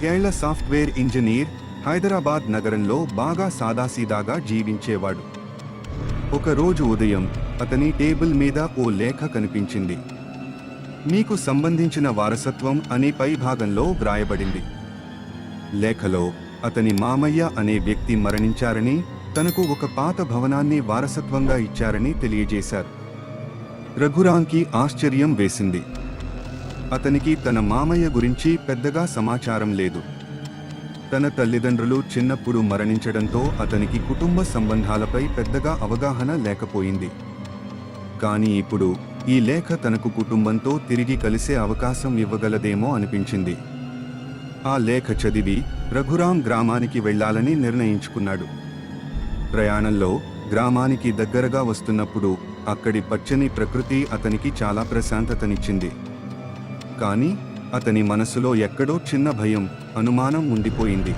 ఏళ్ల software engineer Hyderabad నగరంలో బాగా సాదాసీదాగా జీవించేవాడు. ఒకరోజు ఉదయం అతని టేబుల్ మీద ఓ లేఖ కనిపించింది. మీకు సంబంధించిన వారసత్వం అని పై భాగంలో వ్రాయబడింది. లేఖలో అతని మామయ్య అనే వ్యక్తి మరణించారని, తనకు ఒక పాత భవనాన్ని వారసత్వంగా ఇచ్చారని తెలియజేశారు. రఘురాంకి ఆశ్చర్యం వేసింది. అతనికి తన మామయ్య గురించి పెద్దగా సమాచారం లేదు. తన తల్లిదండ్రులు చిన్నప్పుడు మరణించడంతో అతనికి కుటుంబ సంబంధాలపై పెద్దగా అవగాహన లేకపోయింది. కానీ ఇప్పుడు ఈ లేఖ తనకు కుటుంబంతో తిరిగి కలిసే అవకాశం ఇవ్వగలదేమో అనిపించింది. ఆ లేఖ చదివి రఘురాం గ్రామానికి వెళ్లాలని నిర్ణయించుకున్నాడు. ప్రయాణంలో గ్రామానికి దగ్గరగా వస్తున్నప్పుడు అక్కడి పచ్చని ప్రకృతి అతనికి చాలా ప్రశాంతతనిచ్చింది. కానీ అతని మనసులో ఎక్కడో చిన్న భయం, అనుమానం ఉండిపోయింది.